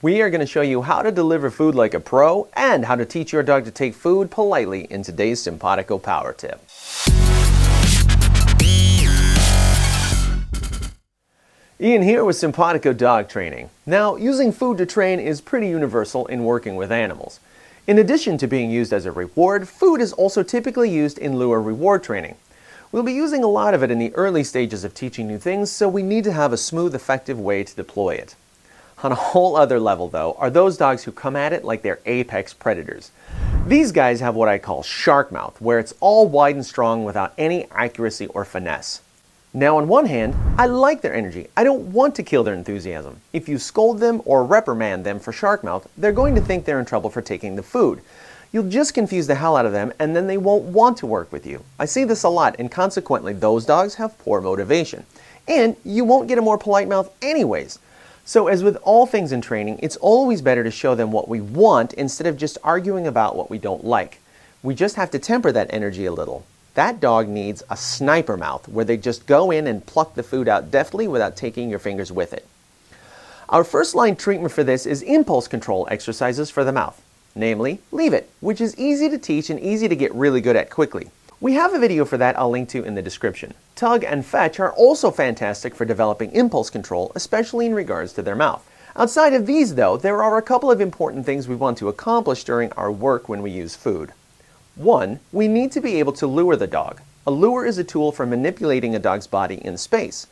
We are going to show you how to deliver food like a pro and how to teach your dog to take food politely in today's Simpawtico Power Tip. Ian here with Simpawtico Dog Training. Now, using food to train is pretty universal in working with animals. In addition to being used as a reward, food is also typically used in lure reward training. We'll be using a lot of it in the early stages of teaching new things, so we need to have a smooth, effective way to deploy it. On a whole other level, though, are those dogs who come at it like they're apex predators. These guys have what I call shark mouth, where it's all wide and strong without any accuracy or finesse. Now, on one hand, I like their energy. I don't want to kill their enthusiasm. If you scold them or reprimand them for shark mouth, they're going to think they're in trouble for taking the food. You'll just confuse the hell out of them, and then they won't want to work with you. I see this a lot, and consequently, those dogs have poor motivation. And you won't get a more polite mouth anyways. So as with all things in training, it's always better to show them what we want instead of just arguing about what we don't like. We just have to temper that energy a little. That dog needs a sniper mouth, where they just go in and pluck the food out deftly without taking your fingers with it. Our first line treatment for this is impulse control exercises for the mouth. Namely, leave it, which is easy to teach and easy to get really good at quickly. We have a video for that I'll link to in the description. Tug and fetch are also fantastic for developing impulse control, especially in regards to their mouth. Outside of these, though, there are a couple of important things we want to accomplish during our work when we use food. 1. We need to be able to lure the dog. A lure is a tool for manipulating a dog's body in space.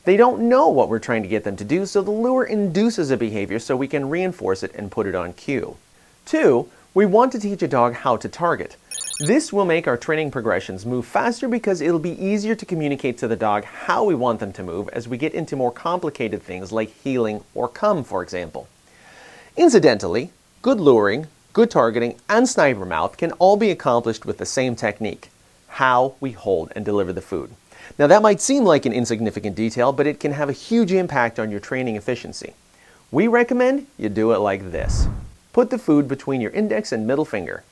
They don't know what we're trying to get them to do, so the lure induces a behavior so we can reinforce it and put it on cue. 2. We want to teach a dog how to target. This will make our training progressions move faster because it'll be easier to communicate to the dog how we want them to move as we get into more complicated things like heeling or come, for example. Incidentally, good luring, good targeting, and sniper mouth can all be accomplished with the same technique: how we hold and deliver the food. Now, that might seem like an insignificant detail, but it can have a huge impact on your training efficiency. We recommend you do it like this. Put the food between your index and middle finger.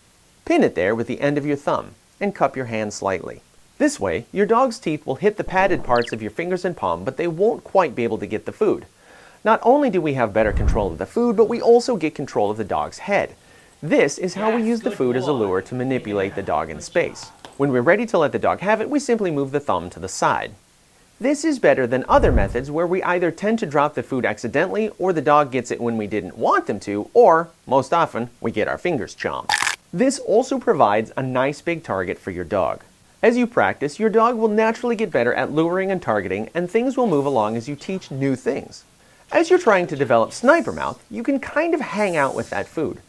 Pin it there with the end of your thumb, and cup your hand slightly. This way, your dog's teeth will hit the padded parts of your fingers and palm, but they won't quite be able to get the food. Not only do we have better control of the food, but we also get control of the dog's head. This is how we use the food as a lure to manipulate the dog in space. When we're ready to let the dog have it, we simply move the thumb to the side. This is better than other methods where we either tend to drop the food accidentally, or the dog gets it when we didn't want them to, or, most often, we get our fingers chomped. This also provides a nice big target for your dog. As you practice, your dog will naturally get better at luring and targeting, and things will move along as you teach new things. As you're trying to develop sniper mouth, you can kind of hang out with that food.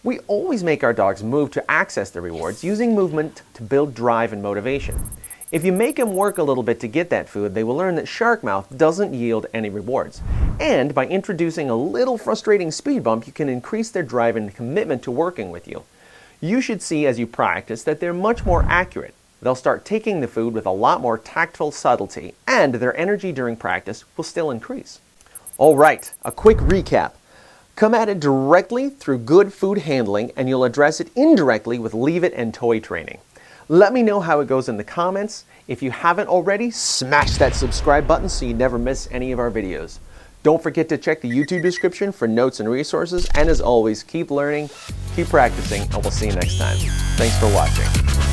We always make our dogs move to access the rewards, using movement to build drive and motivation. If you make them work a little bit to get that food, they will learn that shark mouth doesn't yield any rewards. And by introducing a little frustrating speed bump, you can increase their drive and commitment to working with you. You should see as you practice that they're much more accurate. They'll start taking the food with a lot more tactful subtlety, and their energy during practice will still increase. Alright, a quick recap. Come at it directly through good food handling, and you'll address it indirectly with leave it and toy training. Let me know how it goes in the comments. If you haven't already, smash that subscribe button so you never miss any of our videos. Don't forget to check the YouTube description for notes and resources, and as always, keep learning, keep practicing, and we'll see you next time. Thanks for watching.